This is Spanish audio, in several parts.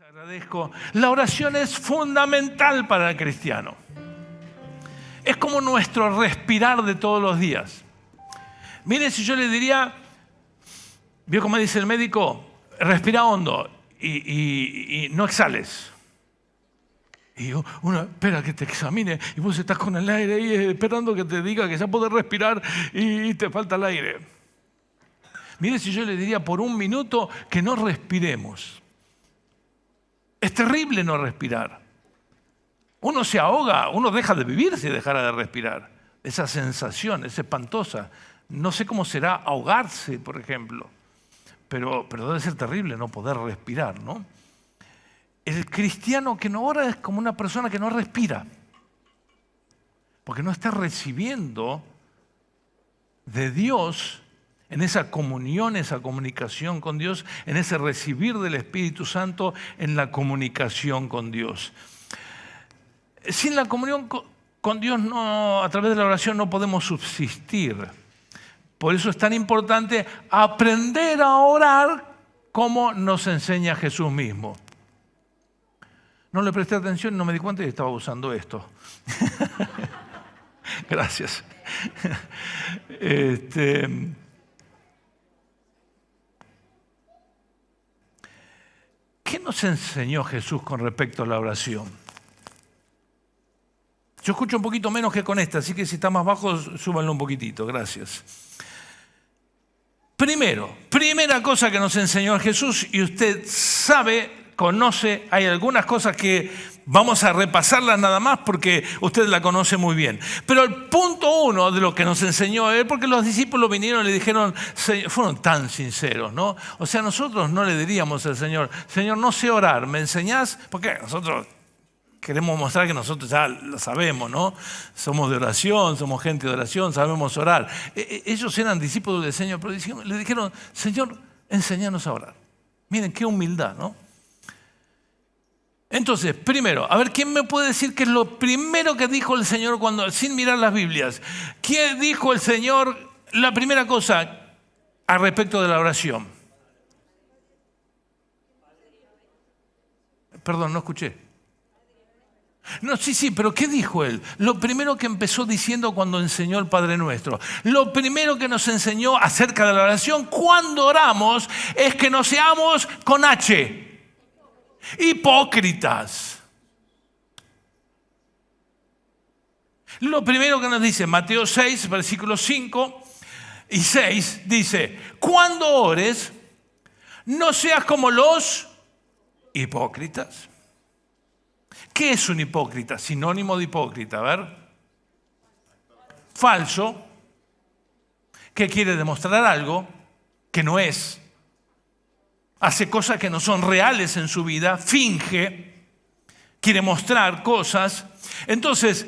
Agradezco. La oración es fundamental para el cristiano. Es como nuestro respirar de todos los días. Mire, si yo le diría, ¿vio cómo dice el médico? Respira hondo y no exhales. Y uno espera que te examine y vos estás con el aire ahí esperando que te diga que ya podés respirar y te falta el aire. Mire, si yo le diría por un minuto que no respiremos. Es terrible no respirar. Uno se ahoga, uno deja de vivir si dejara de respirar. Esa sensación es espantosa. No sé cómo será ahogarse, por ejemplo, pero debe ser terrible no poder respirar, ¿no? El cristiano que no ora es como una persona que no respira, porque no está recibiendo de Dios en esa comunión, esa comunicación con Dios, en ese recibir del Espíritu Santo, en la comunicación con Dios. Sin la comunión con Dios, a través de la oración no podemos subsistir. Por eso es tan importante aprender a orar como nos enseña Jesús mismo. No le presté atención, no me di cuenta y estaba usando esto. Gracias. ¿Qué nos enseñó Jesús con respecto a la oración? Yo escucho un poquito menos que con esta, así que si está más bajo, súbanlo un poquitito. Gracias. Primera cosa que nos enseñó Jesús, y usted sabe, conoce, hay algunas cosas que vamos a repasarlas nada más porque usted la conoce muy bien. Pero el punto uno de lo que nos enseñó él, porque los discípulos vinieron y le dijeron, fueron tan sinceros, ¿no? O sea, nosotros no le diríamos al Señor, Señor, no sé orar, ¿me enseñás? Porque nosotros queremos mostrar que nosotros ya lo sabemos, ¿no? Somos de oración, somos gente de oración, sabemos orar. Ellos eran discípulos del Señor, pero le dijeron, Señor, enséñanos a orar. Miren, qué humildad, ¿no? Entonces, primero, a ver, ¿quién me puede decir qué es lo primero que dijo el Señor sin mirar las Biblias? ¿Qué dijo el Señor, la primera cosa al respecto de la oración? Perdón, no escuché. No, sí, pero ¿qué dijo él? Lo primero que empezó diciendo cuando enseñó el Padre Nuestro. Lo primero que nos enseñó acerca de la oración cuando oramos es que no seamos con H. Hipócritas. Lo primero que nos dice Mateo 6, versículos 5 y 6, dice, cuando ores, no seas como los hipócritas. ¿Qué es un hipócrita? Sinónimo de hipócrita, a ver. Falso, que quiere demostrar algo que no es. Hace cosas que no son reales en su vida, finge, quiere mostrar cosas. Entonces,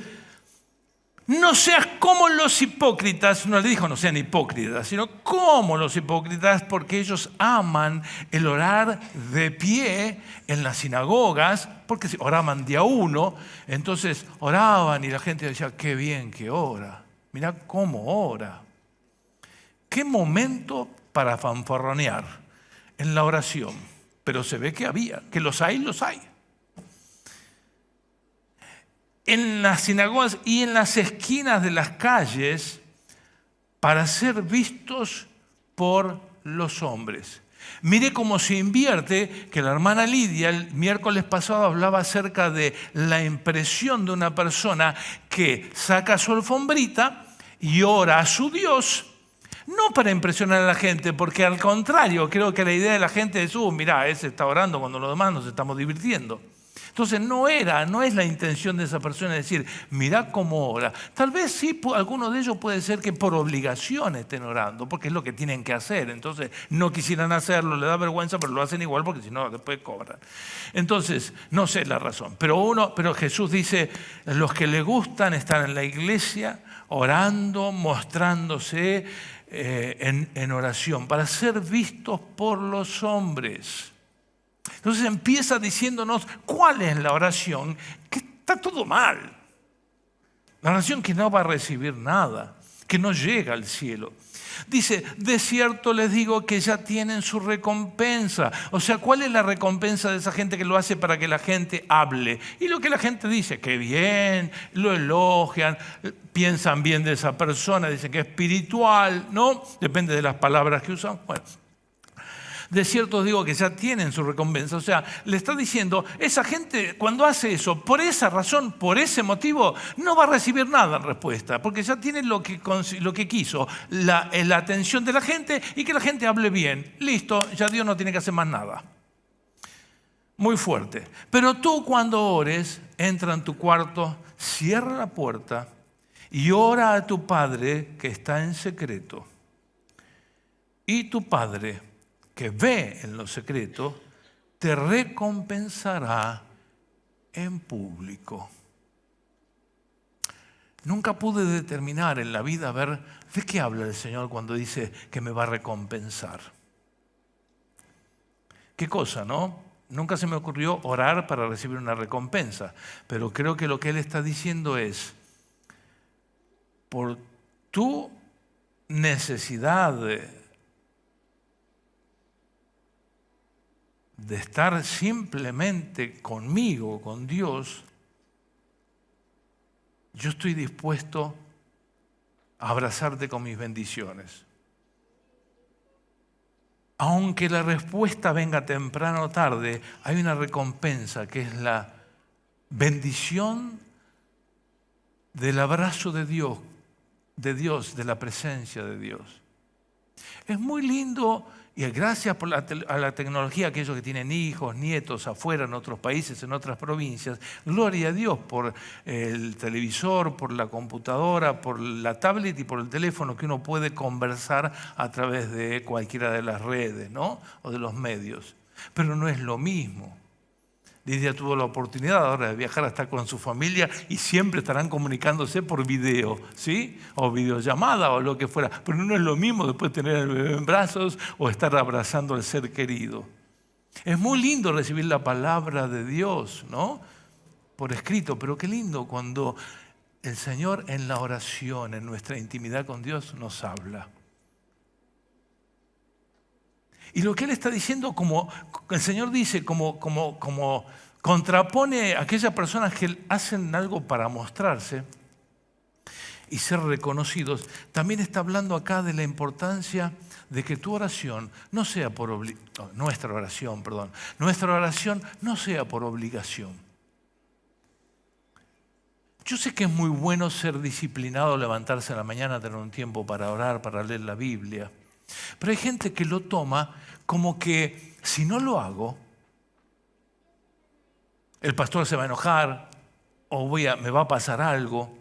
no seas como los hipócritas, no le dijo no sean hipócritas, sino como los hipócritas, porque ellos aman el orar de pie en las sinagogas, porque oraban de a uno, entonces oraban y la gente decía, qué bien que ora, mirá cómo ora. Qué momento para fanfarronear en la oración, pero se ve que los hay. En las sinagogas y en las esquinas de las calles para ser vistos por los hombres. Mire cómo se invierte, que la hermana Lidia el miércoles pasado hablaba acerca de la impresión de una persona que saca su alfombrita y ora a su Dios, no para impresionar a la gente, porque al contrario, creo que la idea de la gente es, mirá, ese está orando cuando los demás nos estamos divirtiendo. Entonces no es la intención de esa persona decir, mirá cómo ora. Tal vez sí, algunos de ellos puede ser que por obligación estén orando, porque es lo que tienen que hacer. Entonces no quisieran hacerlo, le da vergüenza, pero lo hacen igual porque si no después cobran. Entonces no sé la razón. Pero Jesús dice, los que le gustan están en la iglesia orando, mostrándose en oración, para ser vistos por los hombres. Entonces empieza diciéndonos cuál es la oración, que está todo mal. La oración que no va a recibir nada, que no llega al cielo. Dice, de cierto les digo que ya tienen su recompensa. O sea, ¿cuál es la recompensa de esa gente que lo hace para que la gente hable? Y lo que la gente dice, que bien, lo elogian, piensan bien de esa persona, dicen que es espiritual, ¿no? Depende de las palabras que usan. Bueno, de cierto os digo que ya tienen su recompensa. O sea, le está diciendo, esa gente cuando hace eso, por esa razón, por ese motivo, no va a recibir nada en respuesta, porque ya tiene lo que quiso, la atención de la gente y que la gente hable bien. Listo, ya Dios no tiene que hacer más nada. Muy fuerte. Pero tú cuando ores, entra en tu cuarto, cierra la puerta y ora a tu Padre que está en secreto. Y tu Padre, que ve en lo secreto, te recompensará en público. Nunca pude determinar en la vida, a ver, ¿de qué habla el Señor cuando dice que me va a recompensar? ¿Qué cosa, no? Nunca se me ocurrió orar para recibir una recompensa, pero creo que lo que Él está diciendo es, por tu necesidad de estar simplemente conmigo, con Dios, yo estoy dispuesto a abrazarte con mis bendiciones. Aunque la respuesta venga temprano o tarde, hay una recompensa que es la bendición del abrazo de Dios, de la presencia de Dios. Es muy lindo. Y gracias a la tecnología, aquellos que tienen hijos, nietos afuera, en otros países, en otras provincias, gloria a Dios por el televisor, por la computadora, por la tablet y por el teléfono, que uno puede conversar a través de cualquiera de las redes, ¿no? O de los medios. Pero no es lo mismo. Lidia tuvo la oportunidad ahora de viajar a estar con su familia y siempre estarán comunicándose por video, ¿sí? O videollamada o lo que fuera. Pero no es lo mismo después tener el bebé en brazos o estar abrazando al ser querido. Es muy lindo recibir la palabra de Dios, ¿no? Por escrito, pero qué lindo cuando el Señor en la oración, en nuestra intimidad con Dios, nos habla. Y lo que Él está diciendo, como el Señor dice, como contrapone a aquellas personas que hacen algo para mostrarse y ser reconocidos, también está hablando acá de la importancia de que tu oración no sea por nuestra oración no sea por obligación. Yo sé que es muy bueno ser disciplinado, levantarse en la mañana, tener un tiempo para orar, para leer la Biblia. Pero hay gente que lo toma como que si no lo hago, el pastor se va a enojar o me va a pasar algo,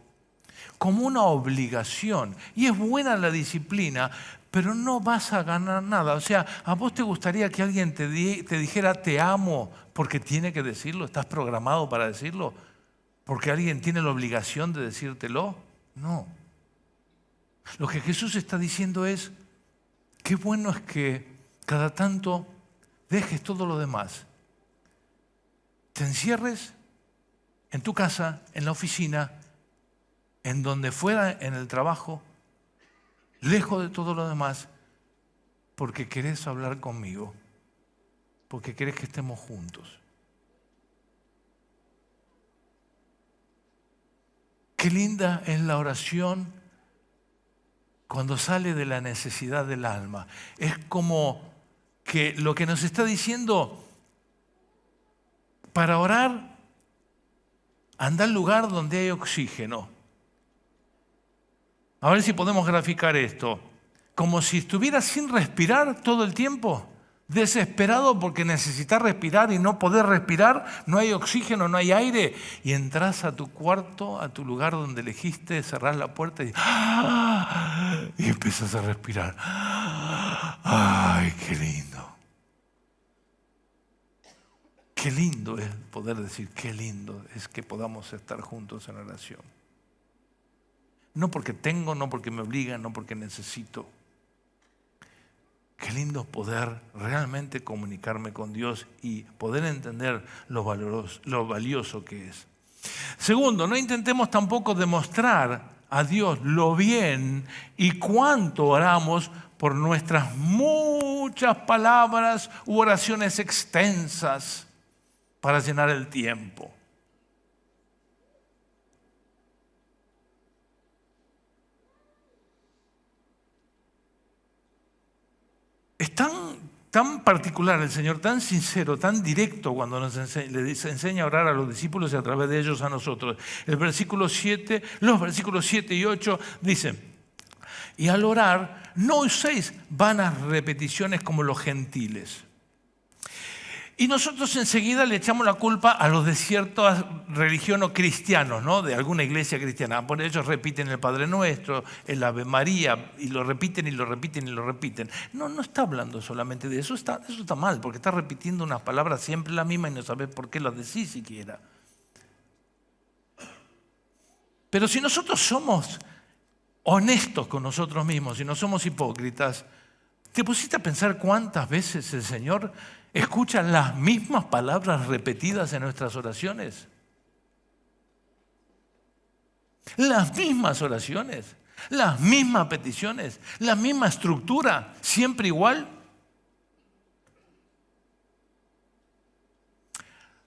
como una obligación. Y es buena la disciplina, pero no vas a ganar nada. O sea, ¿a vos te gustaría que alguien te dijera te amo porque tiene que decirlo? ¿Estás programado para decirlo? ¿Porque alguien tiene la obligación de decírtelo? No. Lo que Jesús está diciendo es, qué bueno es que cada tanto dejes todo lo demás. Te encierres en tu casa, en la oficina, en donde fuera, en el trabajo, lejos de todo lo demás, porque querés hablar conmigo, porque querés que estemos juntos. Qué linda es la oración cuando sale de la necesidad del alma. Es como que lo que nos está diciendo, para orar, anda al lugar donde hay oxígeno. A ver si podemos graficar esto. Como si estuvieras sin respirar todo el tiempo, desesperado porque necesitas respirar y no poder respirar, no hay oxígeno, no hay aire, y entras a tu cuarto, a tu lugar donde elegiste, cerrás la puerta y empiezas a respirar. ¡Ay, qué lindo! Qué lindo es poder decir, qué lindo es que podamos estar juntos en oración. No porque tengo, no porque me obligan, no porque necesito. Qué lindo poder realmente comunicarme con Dios y poder entender lo valioso que es. Segundo, no intentemos tampoco demostrar a Dios lo bien y cuánto oramos por nuestras muchas palabras u oraciones extensas para llenar el tiempo. Es tan particular el Señor, tan sincero, tan directo cuando le enseña a orar a los discípulos y a través de ellos a nosotros. Los versículos 7 y 8 dicen: y al orar no uséis vanas repeticiones como los gentiles. Y nosotros enseguida le echamos la culpa a los de cierta religión o cristianos, ¿no? De alguna iglesia cristiana. Por ellos repiten el Padre Nuestro, el Ave María, y lo repiten y lo repiten y lo repiten. No está hablando solamente de eso. Eso está mal, porque está repitiendo unas palabras siempre la misma y no sabes por qué las decís siquiera. Pero si nosotros somos honestos con nosotros mismos y no somos hipócritas, ¿te pusiste a pensar cuántas veces el Señor escucha las mismas palabras repetidas en nuestras oraciones? Las mismas oraciones, las mismas peticiones, la misma estructura, siempre igual.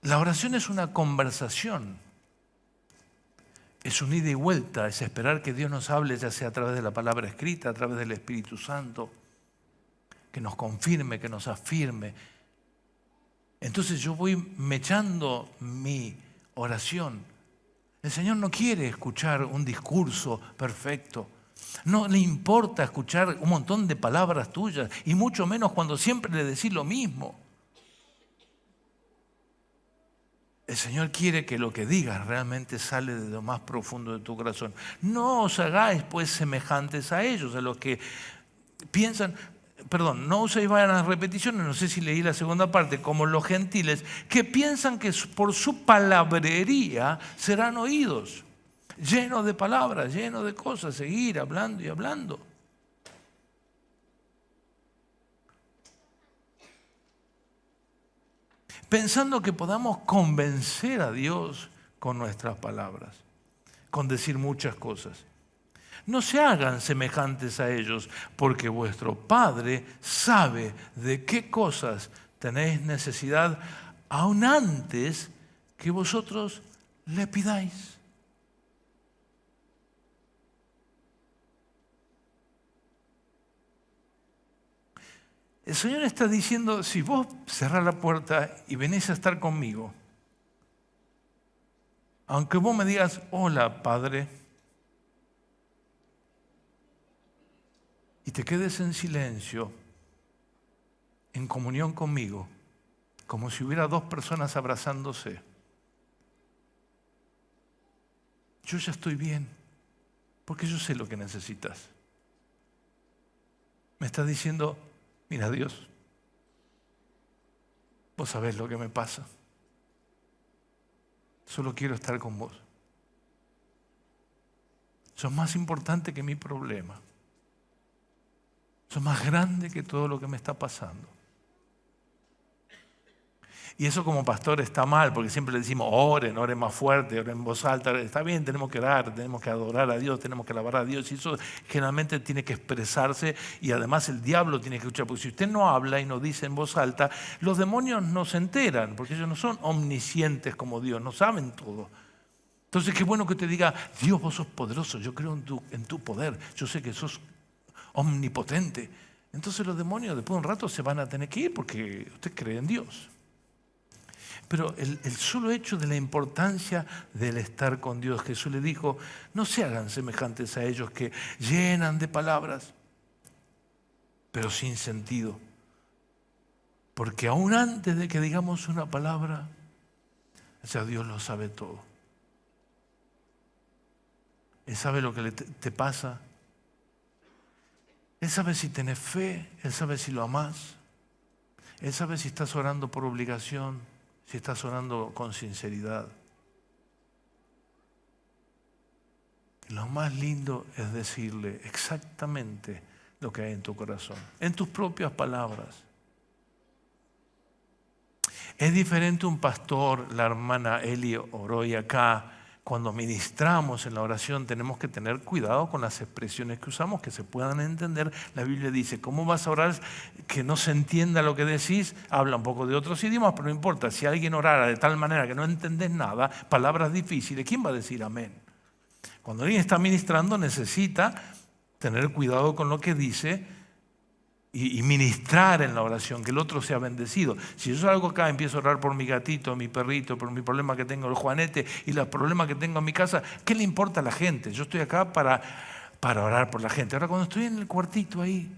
La oración es una conversación, es un ida y vuelta, es esperar que Dios nos hable, ya sea a través de la palabra escrita, a través del Espíritu Santo, que nos confirme, que nos afirme. Entonces yo voy mechando mi oración. El Señor no quiere escuchar un discurso perfecto. No le importa escuchar un montón de palabras tuyas, y mucho menos cuando siempre le decís lo mismo. El Señor quiere que lo que digas realmente sale de lo más profundo de tu corazón. No os hagáis pues semejantes a ellos, a los que piensan... no uséis vanas repeticiones, no sé si leí la segunda parte, como los gentiles, que piensan que por su palabrería serán oídos, llenos de palabras, llenos de cosas, seguir hablando y hablando. Pensando que podamos convencer a Dios con nuestras palabras, con decir muchas cosas. No se hagan semejantes a ellos, porque vuestro Padre sabe de qué cosas tenéis necesidad aún antes que vosotros le pidáis. El Señor está diciendo: si vos cerrás la puerta y venís a estar conmigo, aunque vos me digas: hola, Padre, y te quedes en silencio, en comunión conmigo, como si hubiera dos personas abrazándose, yo ya estoy bien, porque yo sé lo que necesitas. Me estás diciendo: mira, Dios, vos sabés lo que me pasa. Solo quiero estar con vos. Sos más importante que mi problema. Sos más grande que todo lo que me está pasando. Y eso como pastor está mal, porque siempre le decimos: oren más fuerte, oren en voz alta. Está bien, tenemos que orar, tenemos que adorar a Dios, tenemos que alabar a Dios. Y eso generalmente tiene que expresarse, y además el diablo tiene que escuchar. Porque si usted no habla y no dice en voz alta, los demonios no se enteran, porque ellos no son omniscientes como Dios, no saben todo. Entonces qué bueno que te diga: Dios, vos sos poderoso, yo creo en tu poder, yo sé que sos omnipotente. Entonces los demonios después de un rato se van a tener que ir, porque usted cree en Dios. Pero el solo hecho de la importancia del estar con Dios, Jesús le dijo: no se hagan semejantes a ellos que llenan de palabras, pero sin sentido. Porque aún antes de que digamos una palabra, ya Dios lo sabe todo. Él sabe lo que te pasa. Él sabe si tenés fe, Él sabe si lo amás, Él sabe si estás orando por obligación, si estás orando con sinceridad. Lo más lindo es decirle exactamente lo que hay en tu corazón, en tus propias palabras. Es diferente un pastor, la hermana Eli oró y acá, Cuando ministramos en la oración tenemos que tener cuidado con las expresiones que usamos, que se puedan entender. La Biblia dice, ¿cómo vas a orar que no se entienda lo que decís? Habla un poco de otros idiomas, pero no importa. Si alguien orara de tal manera que no entendés nada, palabras difíciles, ¿quién va a decir amén? Cuando alguien está ministrando necesita tener cuidado con lo que dice y ministrar en la oración, que el otro sea bendecido. Si yo salgo acá y empiezo a orar por mi gatito, mi perrito, por mi problema que tengo, el Juanete, y los problemas que tengo en mi casa, ¿qué le importa a la gente? Yo estoy acá para orar por la gente. Ahora cuando estoy en el cuartito ahí,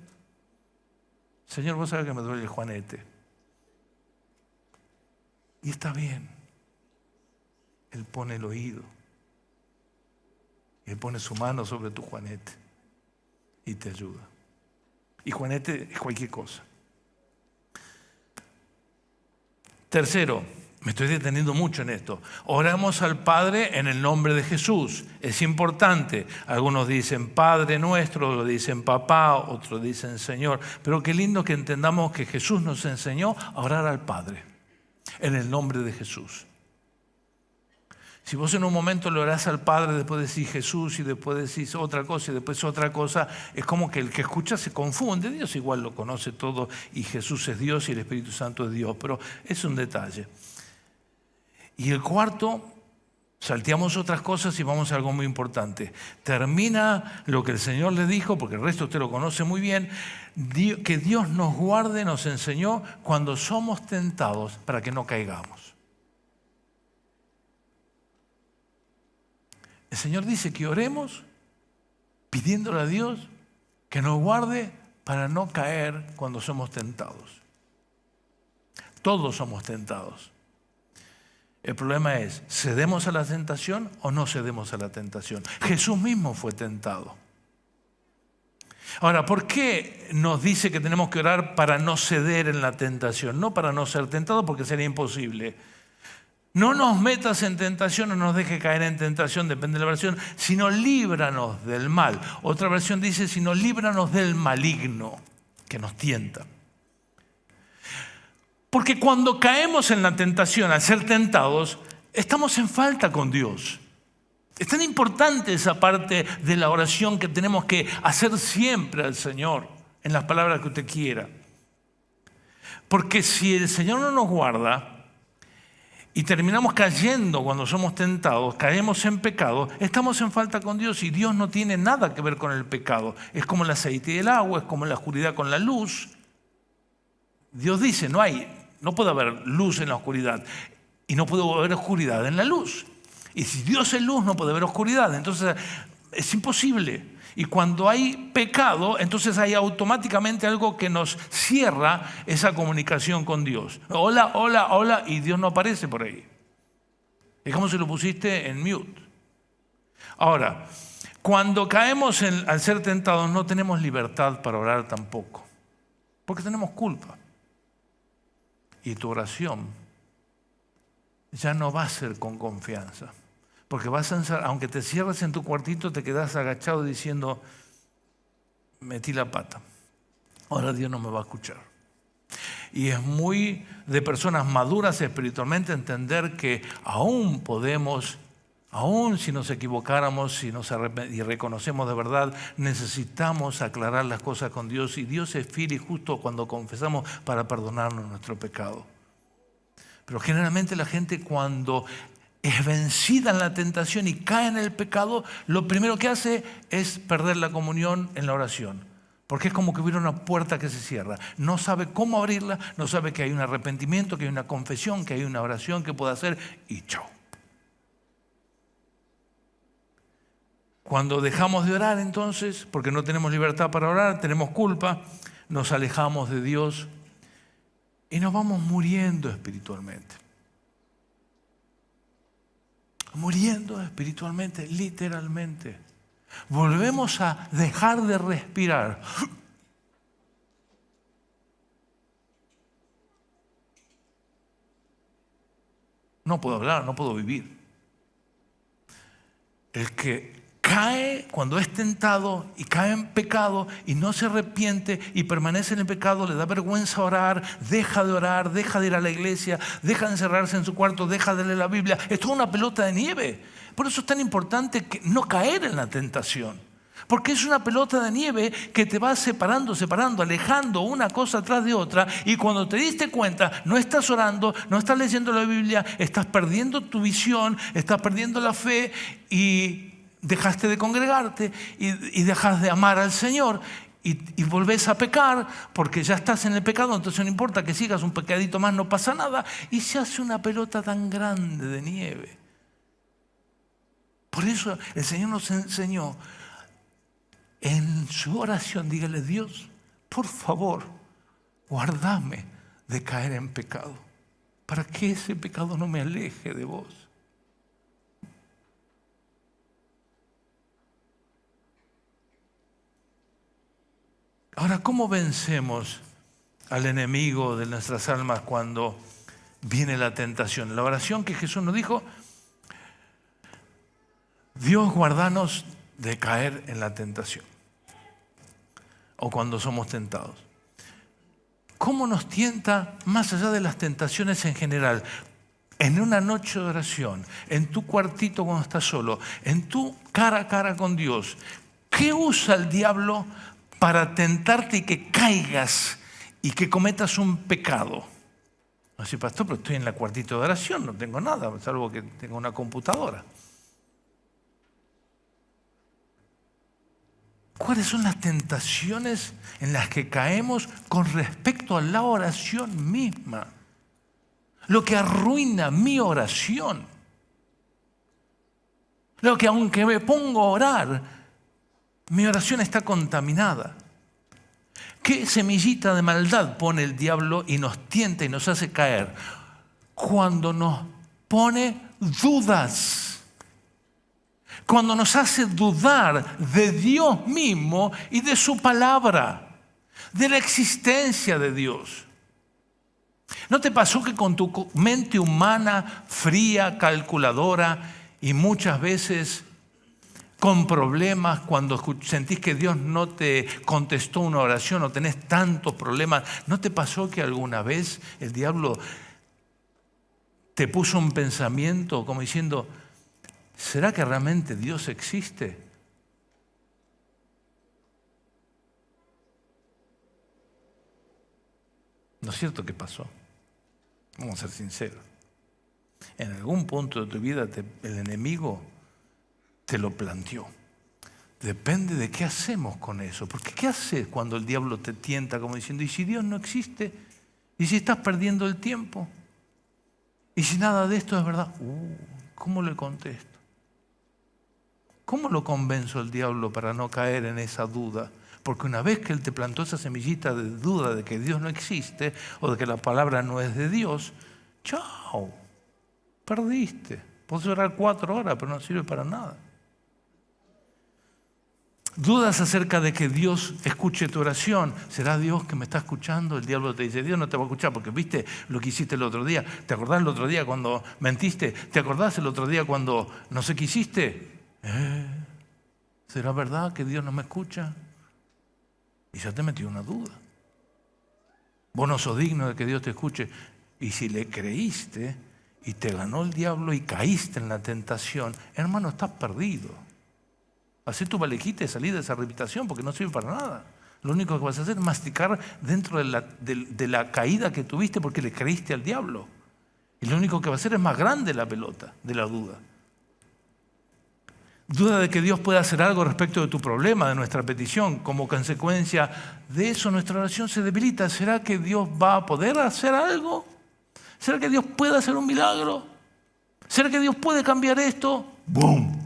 Señor, vos sabés que me duele el Juanete. Y está bien. Él pone el oído. Y Él pone su mano sobre tu Juanete y te ayuda. Y Juanete es cualquier cosa. Tercero, me estoy deteniendo mucho en esto. Oramos al Padre en el nombre de Jesús. Es importante. Algunos dicen Padre nuestro, otros dicen Papá, otros dicen Señor. Pero qué lindo que entendamos que Jesús nos enseñó a orar al Padre en el nombre de Jesús. Si vos en un momento le orás al Padre, después decís Jesús y después decís otra cosa y después otra cosa, es como que el que escucha se confunde. Dios igual lo conoce todo y Jesús es Dios y el Espíritu Santo es Dios, pero es un detalle. Y el cuarto, salteamos otras cosas y vamos a algo muy importante. Termina lo que el Señor le dijo, porque el resto usted lo conoce muy bien, que Dios nos guarde, nos enseñó cuando somos tentados para que no caigamos. El Señor dice que oremos pidiéndole a Dios que nos guarde para no caer cuando somos tentados. Todos somos tentados. El problema es, ¿cedemos a la tentación o no cedemos a la tentación? Jesús mismo fue tentado. Ahora, ¿por qué nos dice que tenemos que orar para no ceder en la tentación? No para no ser tentados, porque sería imposible. No nos metas en tentación, no nos dejes caer en tentación, depende de la versión, sino líbranos del mal. Otra versión dice, sino líbranos del maligno que nos tienta. Porque cuando caemos en la tentación, al ser tentados, estamos en falta con Dios. Es tan importante esa parte de la oración que tenemos que hacer siempre al Señor, en las palabras que usted quiera. Porque si el Señor no nos guarda, y terminamos cayendo cuando somos tentados, caemos en pecado, estamos en falta con Dios y Dios no tiene nada que ver con el pecado. Es como el aceite y el agua, es como la oscuridad con la luz. Dios dice, no puede haber luz en la oscuridad y no puede haber oscuridad en la luz. Y si Dios es luz, no puede haber oscuridad. Entonces es imposible. Y cuando hay pecado, entonces hay automáticamente algo que nos cierra esa comunicación con Dios. Hola, hola, hola, y Dios no aparece por ahí. Es como si lo pusiste en mute. Ahora, cuando caemos al ser tentados, no tenemos libertad para orar tampoco, porque tenemos culpa. Y tu oración ya no va a ser con confianza. Porque vas a, aunque te cierres en tu cuartito, te quedas agachado diciendo, metí la pata. Ahora Dios no me va a escuchar. Y es muy de personas maduras espiritualmente entender que aún podemos, aún si nos equivocáramos y reconocemos de verdad, necesitamos aclarar las cosas con Dios. Y Dios es fiel y justo cuando confesamos para perdonarnos nuestro pecado. Pero generalmente la gente cuando es vencida en la tentación y cae en el pecado, lo primero que hace es perder la comunión en la oración. Porque es como que hubiera una puerta que se cierra. No sabe cómo abrirla, no sabe que hay un arrepentimiento, que hay una confesión, que hay una oración que puede hacer y chao. Cuando dejamos de orar entonces, porque no tenemos libertad para orar, tenemos culpa, nos alejamos de Dios y nos vamos muriendo espiritualmente. Muriendo espiritualmente, literalmente. Volvemos a dejar de respirar. No puedo hablar, no puedo vivir. El que cae cuando es tentado y cae en pecado y no se arrepiente y permanece en el pecado, le da vergüenza orar, deja de ir a la iglesia, deja de encerrarse en su cuarto, deja de leer la Biblia. Es toda una pelota de nieve. Por eso es tan importante no caer en la tentación. Porque es una pelota de nieve que te va separando, alejando una cosa tras de otra. Y cuando te diste cuenta, no estás orando, no estás leyendo la Biblia, estás perdiendo tu visión, estás perdiendo la fe y dejaste de congregarte y dejas de amar al Señor y volvés a pecar porque ya estás en el pecado, entonces no importa que sigas un pecadito más, no pasa nada. Y se hace una pelota tan grande de nieve. Por eso el Señor nos enseñó en su oración, dígale: Dios, por favor, guárdame de caer en pecado, para que ese pecado no me aleje de vos. Ahora, ¿cómo vencemos al enemigo de nuestras almas cuando viene la tentación? La oración que Jesús nos dijo: Dios, guárdanos de caer en la tentación, o cuando somos tentados. ¿Cómo nos tienta más allá de las tentaciones en general? En una noche de oración, en tu cuartito cuando estás solo, en tu cara a cara con Dios, ¿qué usa el diablo para tentarte y que caigas y que cometas un pecado? Así, pastor, pero estoy en la cuartito de oración, no tengo nada, salvo que tengo una computadora. ¿Cuáles son las tentaciones en las que caemos con respecto a la oración misma? Lo que arruina mi oración. Lo que, aunque me pongo a orar, mi oración está contaminada. ¿Qué semillita de maldad pone el diablo y nos tienta y nos hace caer? Cuando nos pone dudas. Cuando nos hace dudar de Dios mismo y de su palabra, de la existencia de Dios. ¿No te pasó que con tu mente humana, fría, calculadora y muchas veces con problemas, cuando sentís que Dios no te contestó una oración o tenés tantos problemas, ¿no te pasó que alguna vez el diablo te puso un pensamiento como diciendo: ¿será que realmente Dios existe? ¿No es cierto que pasó? Vamos a ser sinceros. En algún punto de tu vida el enemigo te lo planteó. Depende de qué hacemos con eso. Porque ¿qué haces cuando el diablo te tienta como diciendo: ¿y si Dios no existe? ¿Y si estás perdiendo el tiempo? ¿Y si nada de esto es verdad? ¿Cómo le contesto? ¿Cómo lo convenzo al diablo para no caer en esa duda? Porque una vez que él te plantó esa semillita de duda de que Dios no existe o de que la palabra no es de Dios, ¡chao! Perdiste. Puedes orar 4 horas, pero no sirve para nada. Dudas acerca de que Dios escuche tu oración. ¿Será Dios que me está escuchando? El diablo te dice: Dios no te va a escuchar porque viste lo que hiciste el otro día. ¿Te acordás el otro día cuando mentiste? ¿Te acordás el otro día cuando no sé qué hiciste? ¿Será verdad que Dios no me escucha? Y ya te metió una duda. Vos no sos digno de que Dios te escuche. Y si le creíste y te ganó el diablo y caíste en la tentación, hermano, estás perdido. Hacé tu valijita y salí de esa reputación porque no sirve para nada. Lo único que vas a hacer es masticar dentro de la caída que tuviste porque le creíste al diablo. Y lo único que va a hacer es más grande la pelota de la duda. Duda de que Dios pueda hacer algo respecto de tu problema, de nuestra petición. Como consecuencia de eso, nuestra oración se debilita. ¿Será que Dios va a poder hacer algo? ¿Será que Dios puede hacer un milagro? ¿Será que Dios puede cambiar esto? ¡Bum!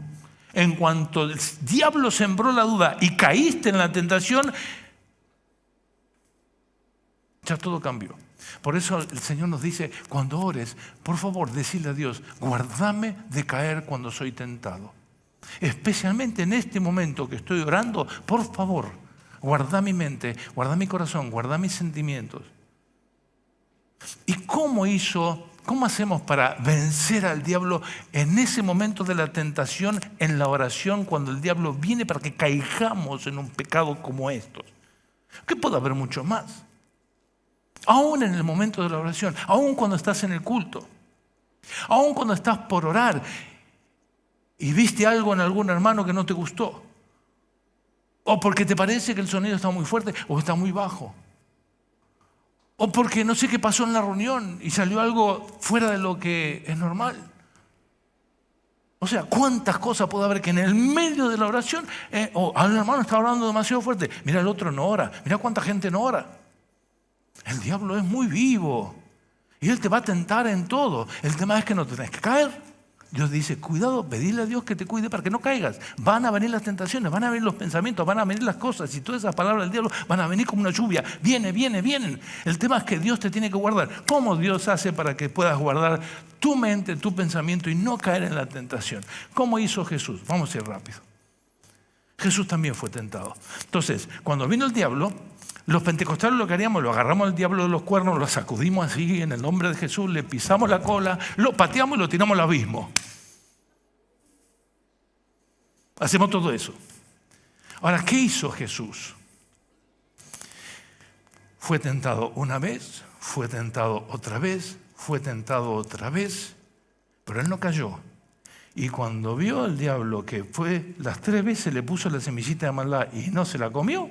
En cuanto el diablo sembró la duda y caíste en la tentación, ya todo cambió. Por eso el Señor nos dice: cuando ores, por favor, decile a Dios: guárdame de caer cuando soy tentado. Especialmente en este momento que estoy orando, por favor, guarda mi mente, guarda mi corazón, guarda mis sentimientos. ¿Y cómo hizo ¿Cómo hacemos para vencer al diablo en ese momento de la tentación, en la oración, cuando el diablo viene para que caigamos en un pecado como estos? Que puede haber mucho más. Aún en el momento de la oración, aún cuando estás en el culto, aún cuando estás por orar y viste algo en algún hermano que no te gustó, o porque te parece que el sonido está muy fuerte o está muy bajo, o porque no sé qué pasó en la reunión y salió algo fuera de lo que es normal. O sea, ¿cuántas cosas puede haber que en el medio de la oración, el hermano está orando demasiado fuerte, mira, el otro no ora, mira cuánta gente no ora? El diablo es muy vivo y él te va a tentar en todo. El tema es que no te tenés que caer. Dios dice, cuidado, pedile a Dios que te cuide para que no caigas. Van a venir las tentaciones, van a venir los pensamientos, van a venir las cosas y todas esas palabras del diablo van a venir como una lluvia. Vienen. El tema es que Dios te tiene que guardar. ¿Cómo Dios hace para que puedas guardar tu mente, tu pensamiento y no caer en la tentación? ¿Cómo hizo Jesús? Vamos a ir rápido. Jesús también fue tentado. Entonces, cuando vino el diablo, los pentecostales lo que haríamos, lo agarramos al diablo de los cuernos, lo sacudimos así en el nombre de Jesús, le pisamos la cola, lo pateamos y lo tiramos al abismo. Hacemos todo eso. Ahora, ¿qué hizo Jesús? Fue tentado una vez, fue tentado otra vez, fue tentado otra vez, pero él no cayó. Y cuando vio al diablo que fue las 3 veces, le puso la semillita de maldad y no se la comió,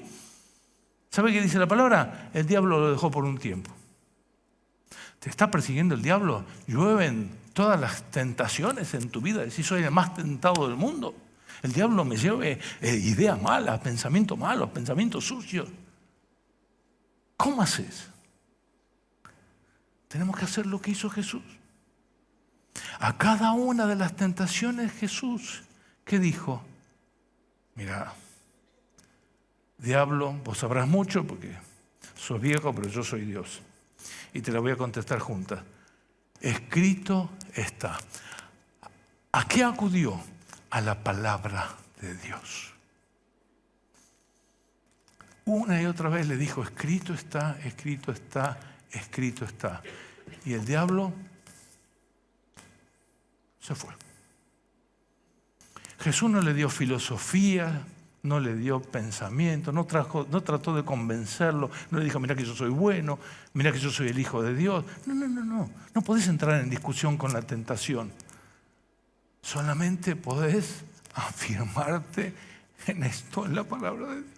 ¿sabe qué dice la palabra? El diablo lo dejó por un tiempo. ¿Te está persiguiendo el diablo? Llueven todas las tentaciones en tu vida. Decís, soy el más tentado del mundo. El diablo me lleva ideas malas, pensamientos malos, pensamientos sucios. ¿Cómo haces? Tenemos que hacer lo que hizo Jesús. A cada una de las tentaciones Jesús, ¿qué dijo? Mira, diablo, vos sabrás mucho porque sos viejo, pero yo soy Dios. Y te la voy a contestar juntas. Escrito está. ¿A qué acudió? A la palabra de Dios. Una y otra vez le dijo, escrito está, escrito está, escrito está. Y el diablo se fue. Jesús no le dio filosofía, no le dio pensamiento, no trató de convencerlo, no le dijo, mira que yo soy bueno, mira que yo soy el Hijo de Dios. No podés entrar en discusión con la tentación. Solamente podés afirmarte en esto, en la palabra de Dios.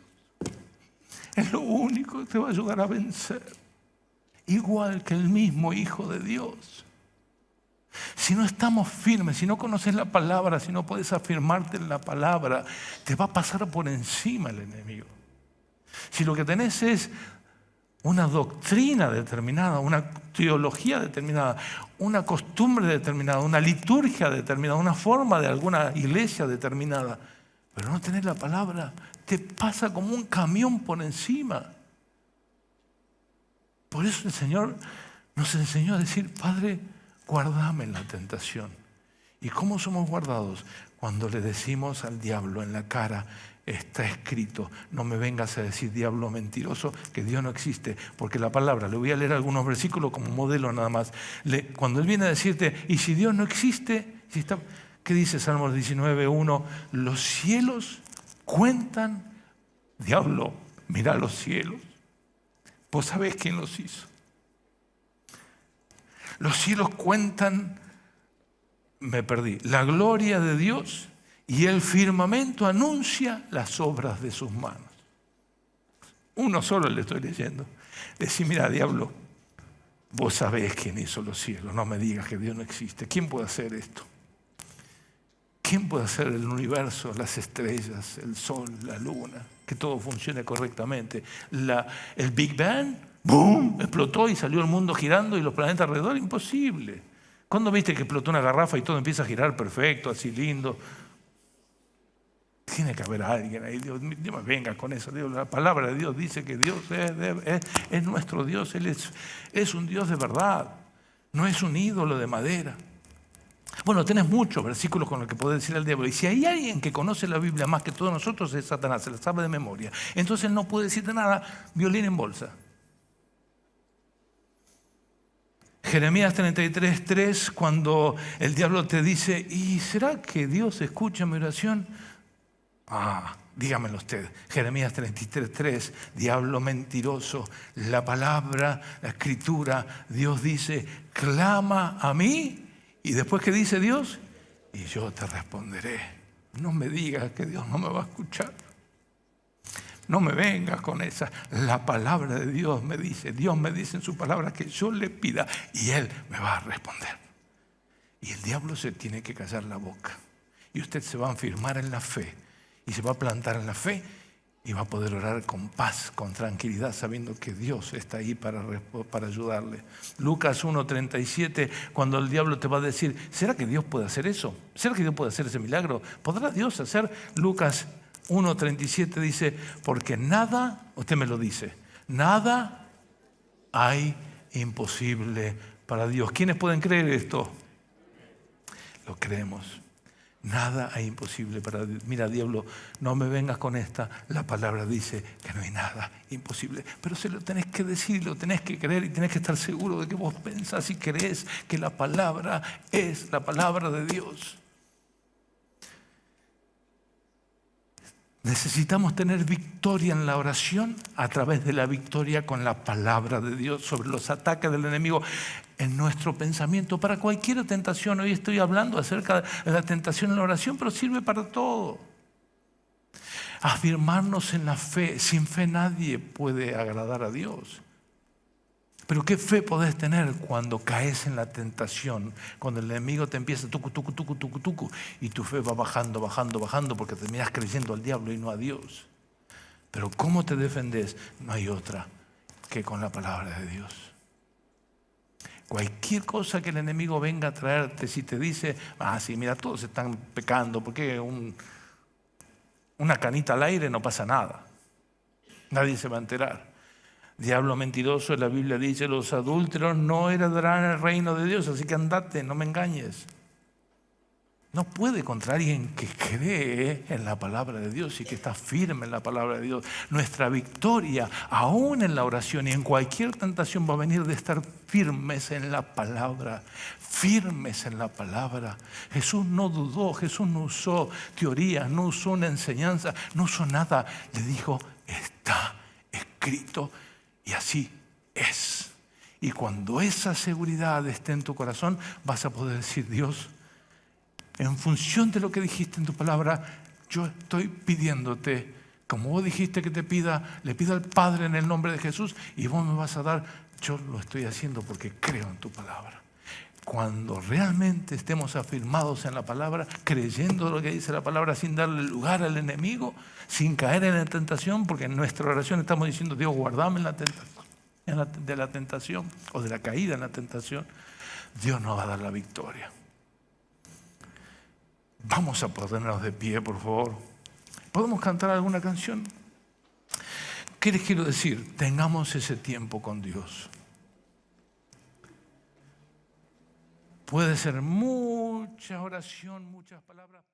Es lo único que te va a ayudar a vencer. Igual que el mismo Hijo de Dios. Si no estamos firmes, si no conoces la palabra, si no puedes afirmarte en la palabra, te va a pasar por encima el enemigo. Si lo que tenés es una doctrina determinada, una teología determinada, una costumbre determinada, una liturgia determinada, una forma de alguna iglesia determinada, pero no tenés la palabra, te pasa como un camión por encima. Por eso el Señor nos enseñó a decir, Padre, guárdame en la tentación. ¿Y cómo somos guardados? Cuando le decimos al diablo en la cara, está escrito, no me vengas a decir diablo mentiroso, que Dios no existe, porque la palabra, le voy a leer algunos versículos como modelo nada más. Cuando Él viene a decirte, y si Dios no existe, ¿qué dice Salmos 19:1? Los cielos cuentan, diablo, mira los cielos, vos sabés quién los hizo. Los cielos cuentan, la gloria de Dios y el firmamento anuncia las obras de sus manos. Uno solo le estoy leyendo. Decir, mira, diablo, vos sabés quién hizo los cielos, no me digas que Dios no existe. ¿Quién puede hacer esto? ¿Quién puede hacer el universo, las estrellas, el sol, la luna, que todo funcione correctamente? El Big Bang, ¡boom!, explotó y salió el mundo girando y los planetas alrededor. Imposible. ¿Cuándo viste que explotó una garrafa y todo empieza a girar perfecto, así lindo? Tiene que haber alguien ahí. Dios me venga con eso. Dios, la palabra de Dios dice que Dios es nuestro Dios. Él es un Dios de verdad. No es un ídolo de madera. Bueno, tenés muchos versículos con los que podés decir al diablo. Y si hay alguien que conoce la Biblia más que todos nosotros, es Satanás. Se la sabe de memoria. Entonces él no puede decirte nada, violín en bolsa. Jeremías 33:3, cuando el diablo te dice, ¿y será que Dios escucha mi oración? Dígamelo usted. Jeremías 33:3, diablo mentiroso, la palabra, la escritura, Dios dice, clama a mí. Y después, ¿qué dice Dios? Y yo te responderé. No me digas que Dios no me va a escuchar. No me vengas con esa. La palabra de Dios me dice en su palabra que yo le pida y Él me va a responder. Y el diablo se tiene que callar la boca. Y usted se va a afirmar en la fe. Y se va a plantar en la fe y va a poder orar con paz, con tranquilidad, sabiendo que Dios está ahí para ayudarle. Lucas 1:37, cuando el diablo te va a decir, ¿será que Dios puede hacer eso? ¿Será que Dios puede hacer ese milagro? ¿Podrá Dios hacer? Lucas 1:37 dice, porque nada, usted me lo dice, nada hay imposible para Dios. ¿Quiénes pueden creer esto? Lo creemos. Nada hay imposible para Dios. Mira, diablo, no me vengas con esta. La palabra dice que no hay nada imposible. Pero se lo tenés que decir, lo tenés que creer y tenés que estar seguro de que vos pensás y creés que la palabra es la palabra de Dios. Necesitamos tener victoria en la oración a través de la victoria con la palabra de Dios sobre los ataques del enemigo en nuestro pensamiento. Para cualquier tentación, hoy estoy hablando acerca de la tentación en la oración, pero sirve para todo. Afirmarnos en la fe. Sin fe nadie puede agradar a Dios. Pero ¿qué fe podés tener cuando caes en la tentación? Cuando el enemigo te empieza tucu, y tu fe va bajando porque terminás creyendo al diablo y no a Dios. Pero ¿cómo te defendés? No hay otra que con la palabra de Dios. Cualquier cosa que el enemigo venga a traerte, si te dice, sí, mira, todos están pecando, porque una canita al aire no pasa nada. Nadie se va a enterar. Diablo mentiroso, la Biblia dice, los adúlteros no heredarán el reino de Dios, así que andate, no me engañes. No puede contra alguien que cree en la palabra de Dios y que está firme en la palabra de Dios. Nuestra victoria, aún en la oración y en cualquier tentación, va a venir de estar firmes en la palabra. Firmes en la palabra. Jesús no dudó, Jesús no usó teorías, no usó una enseñanza, no usó nada. Le dijo, está escrito. Y así es. Y cuando esa seguridad esté en tu corazón, vas a poder decir, Dios, en función de lo que dijiste en tu palabra, yo estoy pidiéndote, como vos dijiste que te pida, le pido al Padre en el nombre de Jesús y vos me vas a dar, yo lo estoy haciendo porque creo en tu palabra. Cuando realmente estemos afirmados en la palabra, creyendo lo que dice la palabra sin darle lugar al enemigo, sin caer en la tentación, porque en nuestra oración estamos diciendo, Dios, guardame en la tentación, de la tentación o de la caída en la tentación, Dios nos va a dar la victoria. Vamos a ponernos de pie, por favor. ¿Podemos cantar alguna canción? ¿Qué les quiero decir? Tengamos ese tiempo con Dios. Puede ser mucha oración, muchas palabras.